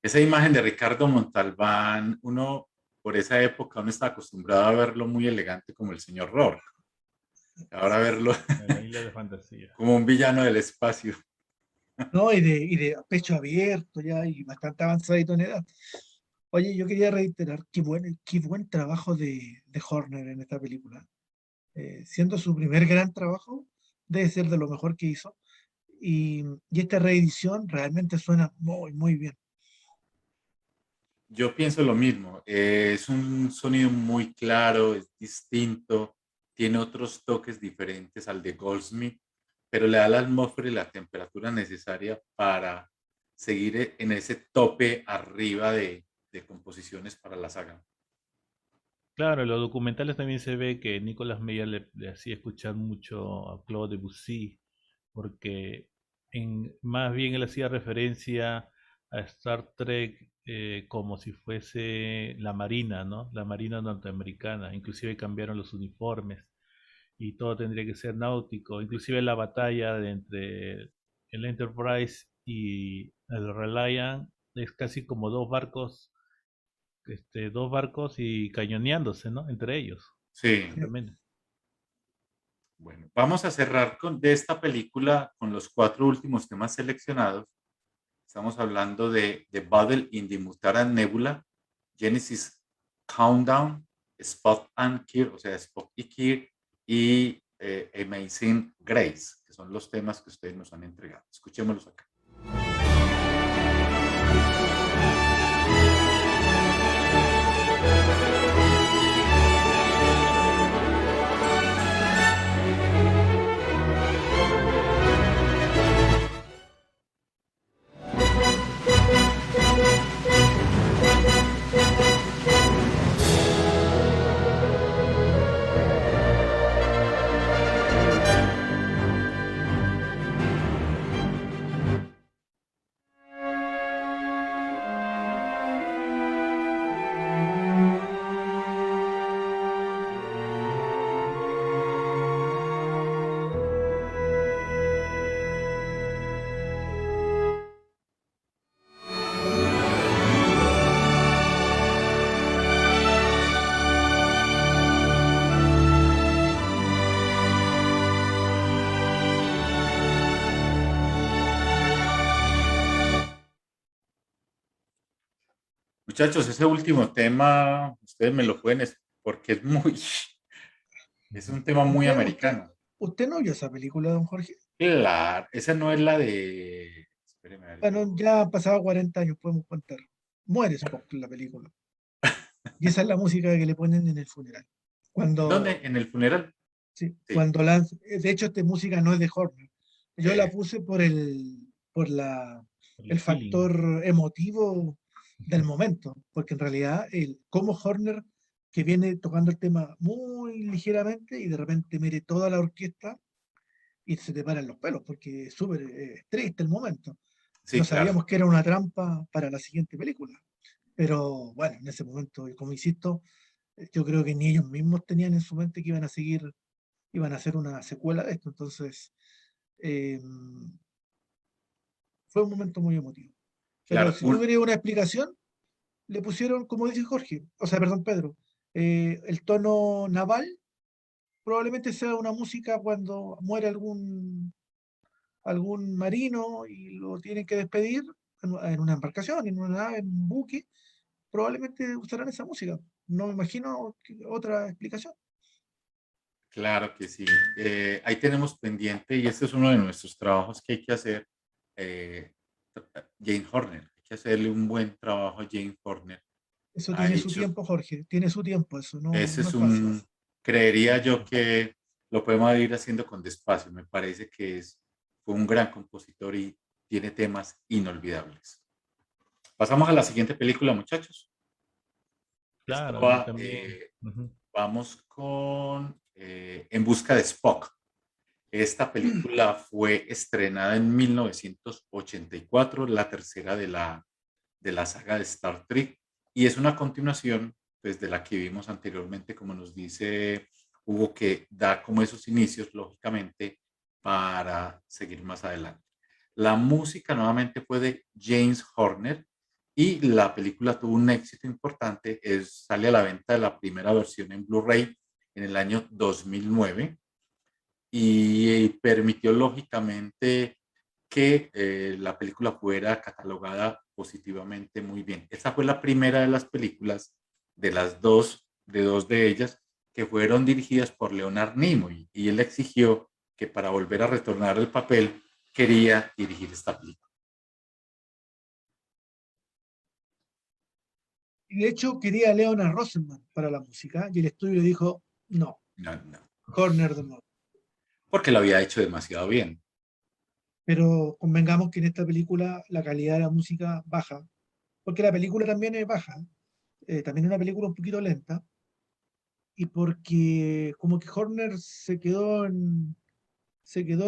S2: Esa imagen de Ricardo Montalbán, uno por esa época uno está acostumbrado a verlo muy elegante como el señor Rourke. Ahora verlo
S4: La isla de fantasía.
S2: como un villano del espacio.
S3: ¿No? Y de pecho abierto ya, y bastante avanzadito en edad. Oye, yo quería reiterar qué buen trabajo de Horner en esta película. Siendo su primer gran trabajo, debe ser de lo mejor que hizo. Y esta reedición realmente suena muy, muy bien.
S2: Yo pienso lo mismo. Es un sonido muy claro, es distinto, tiene otros toques diferentes al de Goldsmith, pero le da la atmósfera y la temperatura necesaria para seguir en ese tope arriba de composiciones para la saga.
S4: Claro, en los documentales también se ve que Nicolas Meyer le hacía escuchar mucho a Claude Debussy, porque más bien él hacía referencia a Star Trek como si fuese la Marina, ¿no? La Marina norteamericana. Inclusive cambiaron los uniformes y todo tendría que ser náutico. Inclusive la batalla entre el Enterprise y el Reliant es casi como dos barcos y cañoneándose, ¿no? Entre ellos.
S2: Sí,
S4: Tremendo.
S2: bueno, vamos a cerrar de esta película con los cuatro últimos temas seleccionados. Estamos hablando de The Battle in the Mutara Nebula, Genesis Countdown, Spot and Kir, o sea, Spock y Kir, y Amazing Grace, que son los temas que ustedes nos han entregado. Escuchémoslos acá. Muchachos, ese último tema, ustedes me lo pueden, porque es muy, es un tema muy
S3: ¿Usted, usted,
S2: americano.
S3: usted no vio esa película, don Jorge?
S2: Claro, esa no es la de, espéreme, a ver,
S3: Bueno, ya han pasado 40 años, podemos contar. Muere Spock en la película. Y esa es la música que le ponen en el funeral.
S2: ¿en dónde?
S3: Cuando,
S2: ¿En el funeral?
S3: sí,
S2: Sí.
S3: de hecho, esta música no es de Horner. Yo la
S2: Eh,
S3: puse por el
S4: El feeling.
S3: factor emotivo del momento, porque en realidad, como Horner, que viene tocando el tema muy ligeramente y de repente mire toda la orquesta y se te paran los pelos, porque es súper triste el momento.
S2: sí,
S3: No
S2: claro.
S3: sabíamos que era una trampa para la siguiente película. Pero bueno, en ese momento, y como insisto, yo creo que ni ellos mismos tenían en su mente que iban a hacer una secuela de esto. Entonces, eh, fue un momento muy emotivo. Pero
S2: Claro,
S3: si tú querías una explicación, le pusieron, como dice Jorge, o sea, perdón, Pedro, el tono naval probablemente sea una música cuando muere algún marino y lo tienen que despedir en una embarcación, en una nave, en un buque, probablemente usarán esa música. No me imagino otra explicación.
S2: claro que sí. Ahí tenemos pendiente, y este es uno de nuestros trabajos que hay que hacer, eh, Jane Horner. Hay que hacerle un buen trabajo a Jane Horner.
S3: Eso
S2: Ha
S3: tiene su
S2: hecho,
S3: tiempo, Jorge, tiene su tiempo, eso no,
S2: ese
S3: no
S2: es
S3: es fácil.
S2: creería yo que lo podemos ir haciendo con despacio. Me parece que fue un gran compositor y tiene temas inolvidables. Pasamos a la siguiente película, muchachos. Esto
S4: Claro, y
S2: va,
S4: también. Ujú.
S2: vamos con En busca de Spock. Esta película fue estrenada en 1984, la tercera de la saga de Star Trek, y es una continuación pues, de la que vimos anteriormente, como nos dice Hugo, que da como esos inicios, lógicamente, para seguir más adelante. La música nuevamente fue de James Horner, y la película tuvo un éxito importante, sale a la venta la primera versión en Blu-ray en el año 2009 y permitió lógicamente que la película fuera catalogada positivamente muy bien. Esta fue la primera de las películas, de dos de ellas, que fueron dirigidas por Leonard Nimoy, y él exigió que para volver a retornar el papel quería dirigir esta película.
S3: Y de hecho quería a Leonard Rosenman para la música y el estudio le dijo, no,
S2: No, no,
S3: Horner de nuevo.
S2: porque lo había hecho demasiado bien.
S3: Pero convengamos que en esta película la calidad de la música baja, porque la película también es baja, también es una película un poquito lenta, y porque como que Horner se quedó en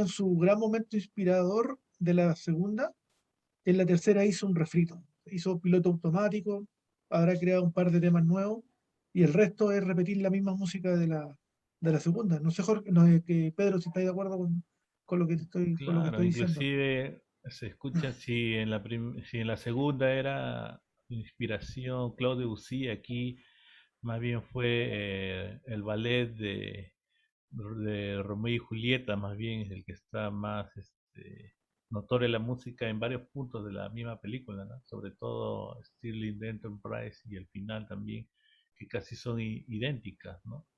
S3: su gran momento inspirador de la segunda, en la tercera hizo un refrito, hizo piloto automático, habrá creado un par de temas nuevos, y el resto es repetir la misma música de la segunda. No sé, Jorge, no, que Pedro, si estáis de acuerdo con lo que estoy
S4: Claro,
S3: diciendo.
S4: inclusive se escucha si en la segunda era inspiración Claude Debussy, aquí más bien fue el ballet de Romeo y Julieta, más bien es el que está más notoria la música en varios puntos de la misma película, ¿no? Sobre todo Stirling de Enterprise y el final también, que casi son idénticas, ¿no?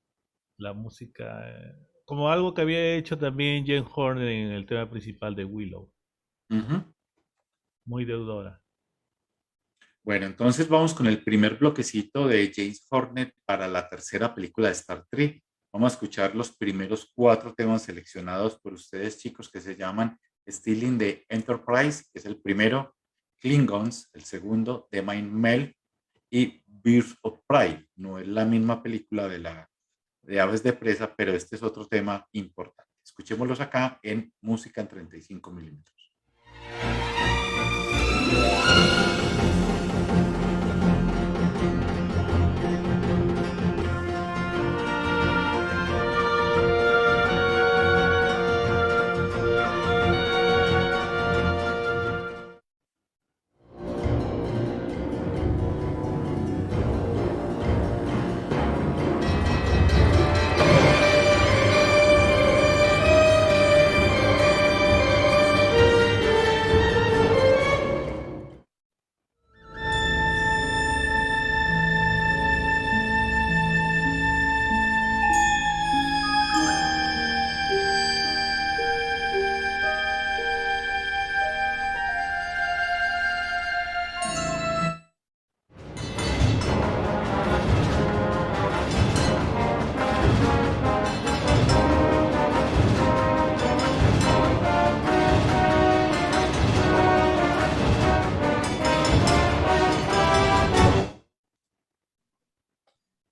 S4: La música, como algo que había hecho también Jane Horner en el tema principal de Willow,
S2: Ujú.
S4: muy deudora.
S2: Bueno, entonces vamos con el primer bloquecito de James Horner para la tercera película de Star Trek. Vamos a escuchar los primeros 4 temas seleccionados por ustedes, chicos, que se llaman Stealing the Enterprise, que es el primero, Klingons, el segundo, The Mind Meld y Birds of Prey. No es la misma película de Aves de Presa, pero este es otro tema importante. Escuchémoslos acá en Música en 35 milímetros.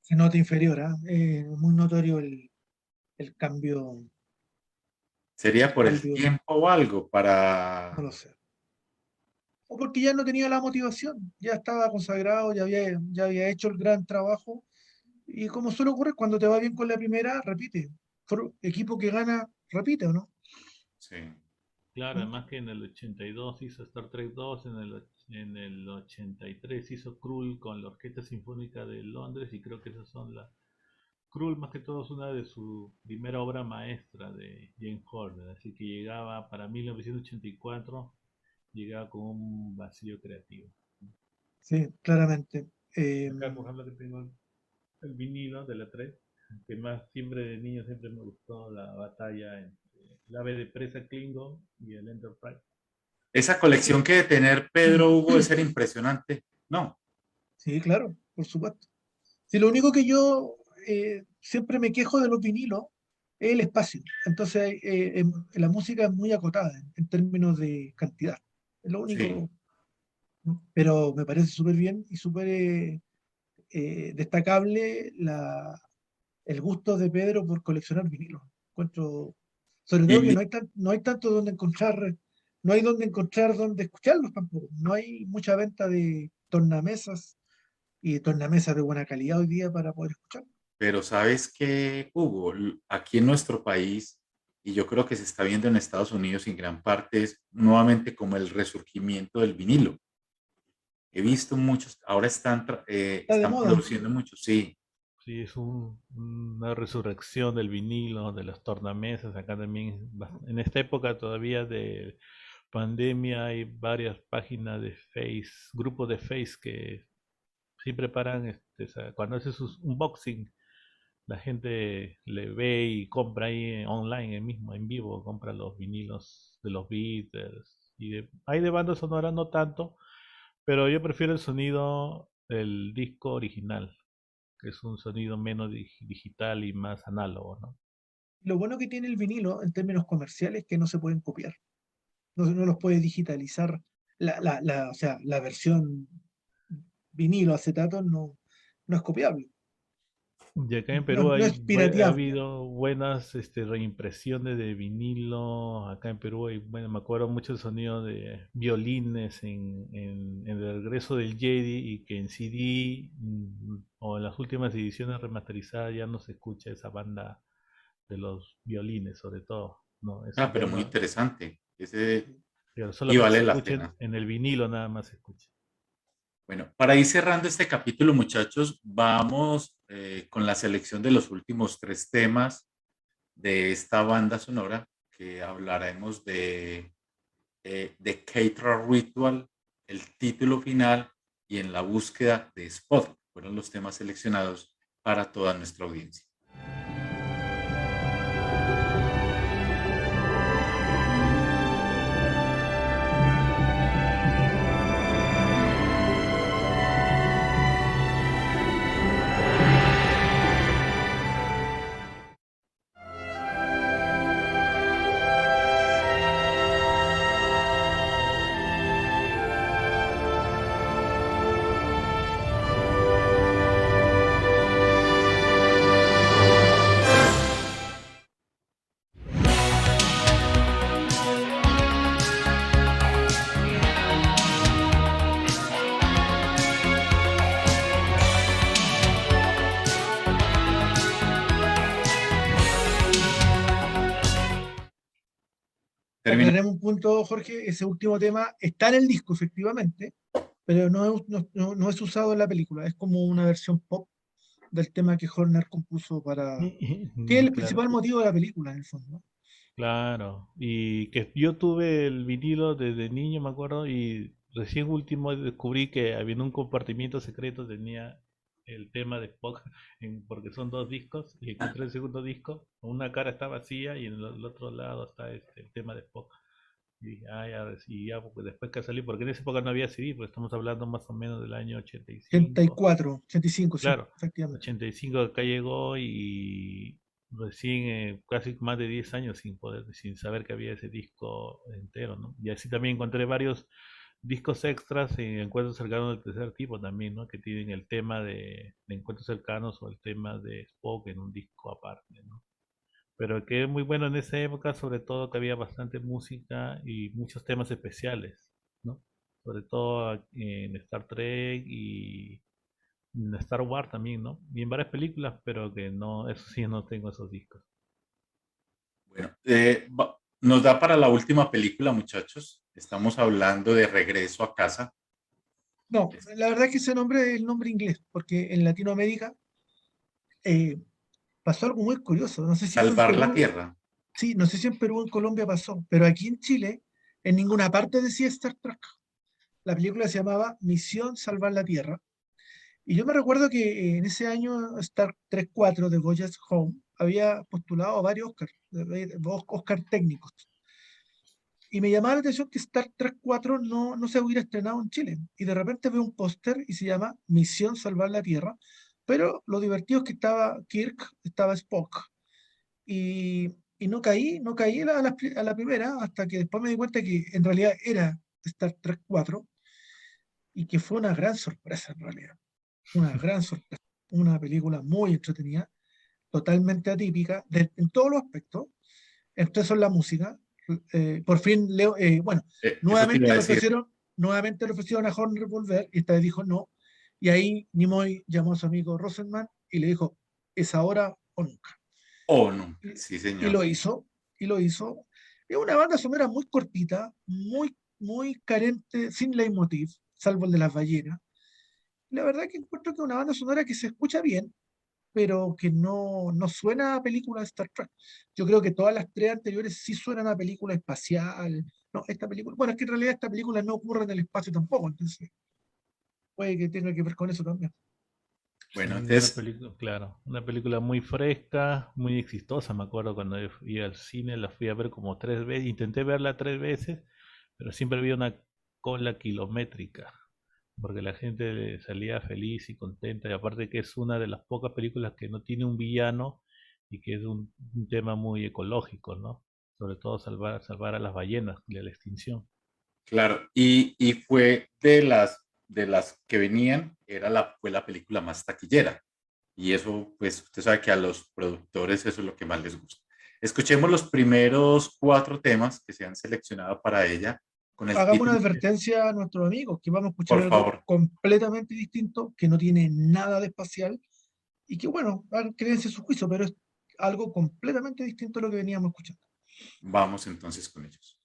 S3: Se nota inferior, ¿ah? Muy notorio el cambio,
S2: ¿Sería
S3: el
S2: por el
S3: cambio,
S2: tiempo o algo
S3: no
S2: para...
S3: lo sé. O porque ya no tenía la motivación, ya estaba consagrado, ya había hecho el gran trabajo. Y como suele ocurrir, cuando te va bien con la primera, repite. Equipo que gana, repite, ¿o no?
S2: Sí.
S4: Claro,
S3: ¿Mm?
S4: además que en el 82 hizo Star Trek 2, en el 83 hizo Krull con la Orquesta Sinfónica de Londres y creo que esas son las... Krull más que todo es una de su primera obra maestra de Jane Horner, así que llegaba para 1984, llegaba con un vacío creativo.
S3: Sí, claramente.
S4: Acá, por ejemplo, que tengo el vinilo de la 3, que más siempre de niño siempre me gustó la batalla entre el ave de presa Klingon y el Enterprise.
S2: Esa colección que de tener Pedro Hugo de ser impresionante. No,
S3: Sí, claro, por supuesto. Sí, lo único que yo siempre me quejo de los vinilos es el espacio. Entonces, la música es muy acotada en términos de cantidad. Es lo
S2: sí.
S3: único, ¿no? Pero me parece súper bien y súper destacable el gusto de Pedro por coleccionar vinilos. Encuentro, sobre todo que
S2: Y,
S3: no hay tanto donde encontrar, no hay donde encontrar donde escucharlos tampoco. No hay mucha venta de tornamesas y tornamesas de buena calidad hoy día para poder escuchar.
S2: pero sabes que, Hugo, aquí en nuestro país, y yo creo que se está viendo en Estados Unidos en gran parte, es nuevamente como el resurgimiento del vinilo. He visto muchos, ahora
S3: Está de
S2: están
S3: moda.
S2: produciendo muchos, sí.
S4: Sí, es una resurrección del vinilo, de los tornamesas. Acá también, en esta época todavía de pandemia, hay varias páginas de Face, grupos de Face que sí preparan, cuando hace sus unboxing, la gente le ve y compra ahí online, mismo, en vivo, compra los vinilos de los Beatles. Hay de bandas sonoras no tanto, pero yo prefiero el sonido del disco original, que es un sonido menos digital y más análogo, ¿no?
S3: Lo bueno que tiene el vinilo en términos comerciales es que no se pueden copiar. No los puedes digitalizar. O sea, la versión vinilo acetato no es copiable.
S4: Y acá en
S3: No,
S4: Perú
S3: no es
S4: ha
S3: pirateable.
S4: habido buenas reimpresiones de vinilo. Acá en Perú hay, bueno, me acuerdo mucho el sonido de violines en el regreso del Jedi, y que en CD o en las últimas ediciones remasterizadas ya no se escucha esa banda de los violines, sobre todo. No, eso
S2: Ah,
S4: ya
S2: pero muy
S4: no.
S2: interesante. Ese,
S4: Pero
S2: y
S4: solamente
S2: vale
S4: se
S2: la
S4: escucha
S2: pena.
S4: en el vinilo, nada más se escucha.
S2: Bueno, para ir cerrando este capítulo, muchachos, vamos con la selección de los últimos tres temas de esta banda sonora, que hablaremos de Keitra Ritual, el título final y en la búsqueda de Spot. Fueron los temas seleccionados para toda nuestra audiencia. Termina.
S3: Aclaremos un punto, Jorge. Ese último tema está en el disco, efectivamente, pero no es usado en la película. Es como una versión pop del tema que Horner compuso para. Que es el
S4: Claro.
S3: principal motivo de la película, en el fondo, ¿no?
S4: Claro, y que yo tuve el vinilo desde niño, me acuerdo, y recién último descubrí que había en un compartimiento secreto tenía el tema de Spock, porque son dos discos, y encontré el segundo disco, una cara está vacía y en el otro lado está el tema de Spock. Y dije, ya, pues, después que salí, porque en esa época no había CD, pues estamos hablando más o menos del año 85.
S3: 84, 85, sí,
S4: Claro,
S3: efectivamente.
S4: 85 acá llegó, y recién casi más de 10 años sin saber que había ese disco entero, ¿no? Y así también encontré varios discos extras en Encuentros Cercanos del Tercer Tipo también, ¿no? Que tienen el tema de Encuentros Cercanos o el tema de Spock en un disco aparte, ¿no? Pero que es muy bueno en esa época, sobre todo que había bastante música y muchos temas especiales, ¿no? Sobre todo en Star Trek y en Star Wars también, ¿no? Y en varias películas, pero que no, eso sí, no tengo esos discos.
S2: Bueno, nos da para la última película, muchachos. Estamos hablando de Regreso a Casa.
S3: No, la verdad es que ese nombre es el nombre inglés, porque en Latinoamérica eh, pasó algo muy curioso. No sé si fue en
S2: Salvar la
S3: Perú,
S2: Tierra.
S3: sí, no sé si en Perú o en Colombia pasó, pero aquí en Chile, en ninguna parte decía Star Trek. La película se llamaba Misión Salvar la Tierra. Y yo me recuerdo que en ese año Star Trek 4 de Voyage Home había postulado a varios Oscar, Oscar técnicos. Y me llamaba la atención que Star Trek 4 no se hubiera estrenado en Chile. Y de repente veo un póster y se llama Misión Salvar la Tierra. Pero lo divertido es que estaba Kirk, estaba Spock. Y no caí a la primera, hasta que después me di cuenta que en realidad era Star Trek 4 y que fue una gran sorpresa en realidad. Una gran sorpresa. Una película muy entretenida, totalmente atípica en todos los aspectos. Entre eso es la música. Por fin, Leo, bueno,
S2: Eso te iba
S3: nuevamente
S2: a
S3: le
S2: decir.
S3: ofrecieron, nuevamente le ofrecieron a Horner volver y esta vez dijo no. Y ahí Nimoy llamó a su amigo Rosenman y le dijo, es ahora o nunca.
S2: Oh, nunca.
S3: Y,
S2: Sí,
S3: y
S2: señor.
S3: lo hizo, y lo hizo. Es una banda sonora muy cortita, muy carente, sin leitmotiv. salvo el de las ballenas. La verdad que encuentro que es una banda sonora que se escucha bien, pero que no suena a película de Star Trek. Yo creo que todas las tres anteriores sí suenan a película espacial. No, esta película, bueno, es que en realidad esta película no ocurre en el espacio tampoco, entonces puede que tenga que ver con eso también.
S2: Bueno,
S4: Sí, una
S2: entonces,
S4: película, claro, una película muy fresca, muy exitosa. Me acuerdo cuando iba al cine, la fui a ver como 3 veces, intenté verla 3 veces, pero siempre había una cola kilométrica, porque la gente salía feliz y contenta, y aparte que es una de las pocas películas que no tiene un villano y que es un tema muy ecológico, ¿no? Sobre todo salvar a las ballenas de la extinción.
S2: claro, y fue de las que venían, fue la película más taquillera. Y eso, pues, usted sabe que a los productores eso es lo que más les gusta. Escuchemos los primeros 4 temas que se han seleccionado para ella con el
S3: Hagamos una
S2: título,
S3: advertencia a nuestros amigos, que vamos a escuchar
S2: por
S3: algo
S2: favor.
S3: completamente distinto, que no tiene nada de espacial, y que bueno, créense su juicio, pero es algo completamente distinto a lo que veníamos escuchando.
S2: Vamos entonces con ellos.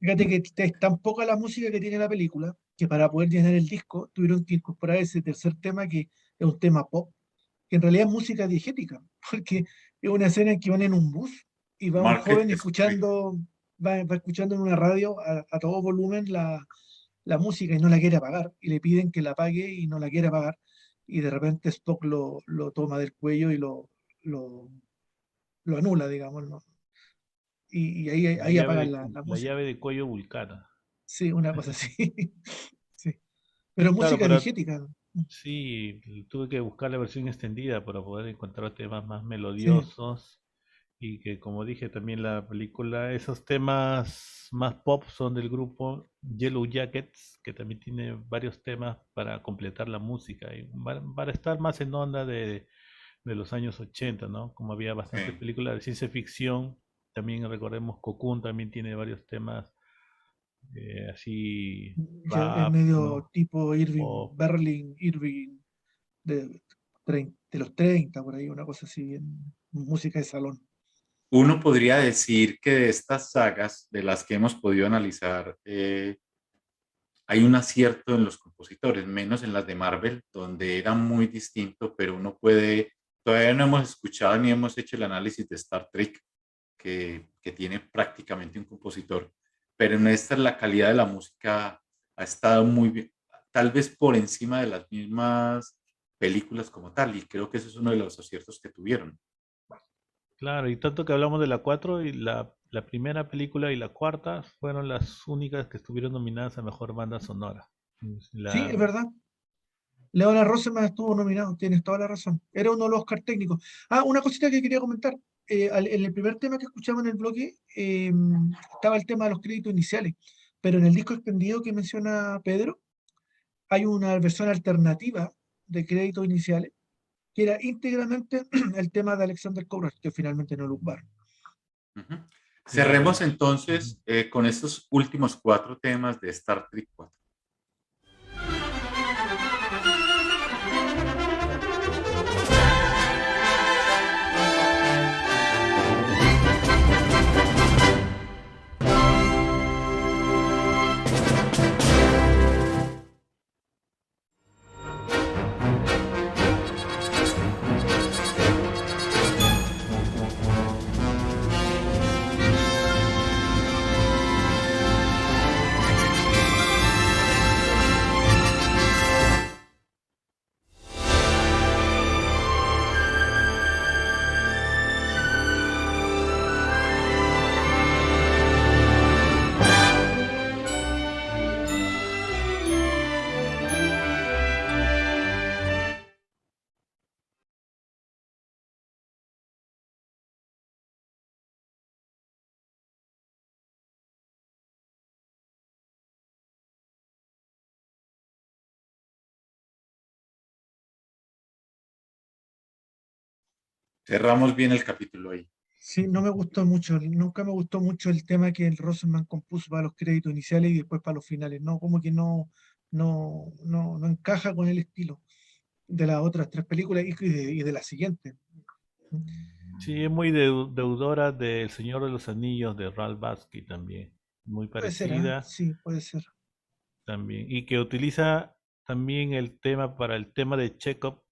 S3: Fíjate que es tan poca la música que tiene la película, que para poder llenar el disco tuvieron que incorporar ese tercer tema que es un tema pop, que en realidad es música diegética, porque es una escena en que van en un bus y va un
S2: Market
S3: joven
S2: Street.
S3: escuchando, va escuchando en una radio a todo volumen la música y no la quiere apagar, y le piden que la apague y no la quiere apagar, y de repente Spock lo toma del cuello y lo, lo anula, digamos, ¿no? Y
S4: La
S3: ahí
S4: llave
S3: apagan
S4: de,
S3: la
S4: la
S3: música.
S4: llave de cuello vulcana.
S3: Sí, una cosa así. Sí. Pero
S4: Claro,
S3: música
S4: pero
S3: diegética.
S4: sí, tuve que buscar la versión extendida para poder encontrar temas más
S3: Sí.
S4: melodiosos y que, como dije, también la película, esos temas más pop son del grupo Yellow Jackets, que también tiene varios temas para completar la música y para estar más en onda de los años 80, ¿no? Como había bastantes
S2: Sí.
S4: películas de ciencia ficción, también recordemos Cocoon también tiene varios temas así
S3: Es
S4: rap,
S3: medio
S4: ¿no?
S3: tipo Irving,
S4: Pop.
S3: Berlin, Irving de, de los 30 por ahí, una cosa así, bien, música de salón.
S2: Uno podría decir que de estas sagas, de las que hemos podido analizar, hay un acierto en los compositores, menos en las de Marvel, donde era muy distinto, pero todavía no hemos escuchado ni hemos hecho el análisis de Star Trek, que tiene prácticamente un compositor, pero en esta la calidad de la música ha estado muy bien, tal vez por encima de las mismas películas como tal, y creo que ese es uno de los aciertos que tuvieron.
S4: Claro, y tanto que hablamos de la 4 y la primera película y la cuarta fueron las únicas que estuvieron nominadas a mejor banda sonora.
S3: Sí, es
S4: La,
S3: verdad. Leona Rosenman estuvo nominado, tienes toda la razón. Era uno de los Oscar técnicos. Ah, una cosita que quería comentar. En el primer tema que escuchamos en el bloque estaba el tema de los créditos iniciales, pero en el disco extendido que menciona Pedro hay una versión alternativa de créditos iniciales que era íntegramente el tema de Alexander Courage, que finalmente no lo ocuparon.
S2: Ujú.
S4: claro.
S2: Cerremos entonces con estos últimos 4 temas de Star Trek 4. Cerramos bien el capítulo ahí.
S3: Sí, no me gustó mucho, nunca me gustó mucho el tema que el Rosenman compuso para los créditos iniciales y después para los finales. No, como que no encaja con el estilo de las otras tres películas y de la siguiente.
S4: Sí, es muy deudora del Señor de los Anillos de Ralph Bakshi también. Muy
S3: Puede ser, ¿ah?
S4: parecida
S3: Sí, puede ser.
S4: también. Y que utiliza también el tema para el tema de Chekhov,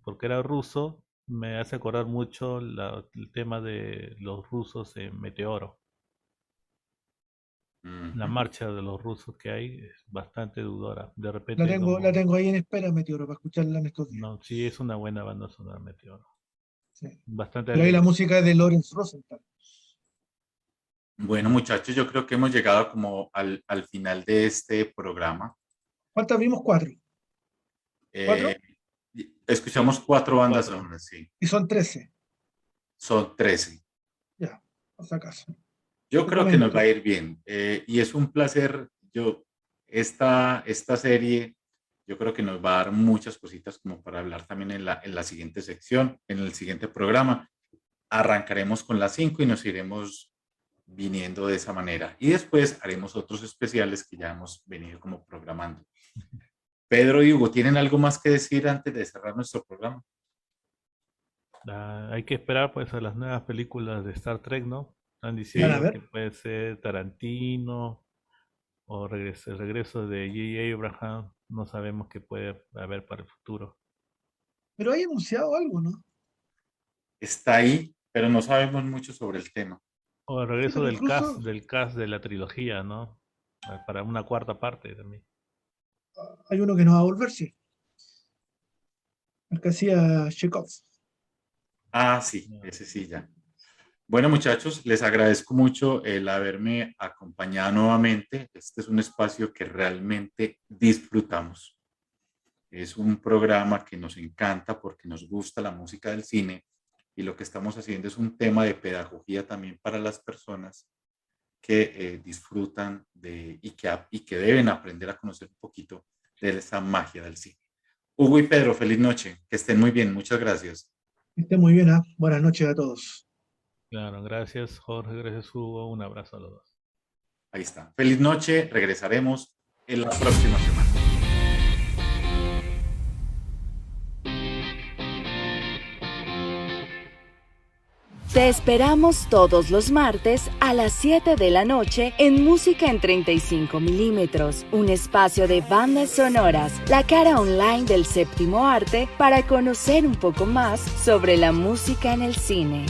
S4: porque era ruso, me hace acordar mucho el tema de los rusos en Meteoro. La
S2: Ujú.
S4: marcha de los rusos que hay es bastante dudora. De
S3: La
S4: repente
S3: tengo, la
S4: como,
S3: tengo ahí en espera, Meteoro, para escucharla en estos días.
S4: no, sí es una buena banda sonora Meteoro.
S3: Sí.
S4: Bastante
S3: Pero ahí la
S4: alegre.
S3: música es de Lawrence Rosenthal.
S2: Bueno, muchachos, yo creo que hemos llegado como al final de este programa.
S3: ¿Cuántas vimos? Cuatro.
S2: Eh,
S3: ¿Cuatro?
S2: escuchamos
S4: Sí,
S2: 4 bandas
S4: cuatro.
S2: sonoras, sí.
S3: Y son 13.
S2: Son 13.
S3: Ya, por si acaso.
S2: Yo
S3: Te
S2: creo que nos va
S3: comento.
S2: a ir bien. Y es un placer. Esta serie, yo creo que nos va a dar muchas cositas como para hablar también en la siguiente sección, en el siguiente programa. Arrancaremos con las 5 y nos iremos viniendo de esa manera. Y después haremos otros especiales que ya hemos venido como programando. Pedro y Hugo, ¿tienen algo más que decir antes de cerrar nuestro programa?
S4: Hay que esperar pues a las nuevas películas de Star Trek, ¿no? Están
S3: ¿Van a
S2: Sí,
S4: diciendo que
S3: ver?
S4: puede ser Tarantino o el regreso de J. Abraham. No sabemos qué puede haber para el futuro.
S3: Pero hay anunciado algo, ¿no?
S2: está ahí, pero no sabemos mucho sobre el tema.
S4: O el
S3: Sí,
S4: regreso
S3: pero incluso
S4: del cast de la trilogía, ¿no? Para una cuarta parte también.
S3: hay uno que no va a volver, sí. El que hacía Chekhov.
S2: Ah, sí,
S4: No.
S2: ese sí ya. Bueno, muchachos, les agradezco mucho el haberme acompañado nuevamente. Este es un espacio que realmente disfrutamos. Es un programa que nos encanta porque nos gusta la música del cine y lo que estamos haciendo es un tema de pedagogía también para las personas que disfrutan y que deben aprender a conocer un poquito de esa magia del cine. Hugo y Pedro, feliz noche. Que estén muy bien. Muchas gracias.
S3: Que esté muy bien, ¿ah? Buenas noches a todos.
S4: Claro, gracias Jorge, gracias Hugo, un abrazo a los dos.
S2: Ahí está. Feliz noche. Regresaremos en la próxima semana.
S1: Te esperamos todos los martes a las 7 de la noche en Música en 35 milímetros, un espacio de bandas sonoras, la cara online del séptimo arte para conocer un poco más sobre la música en el cine.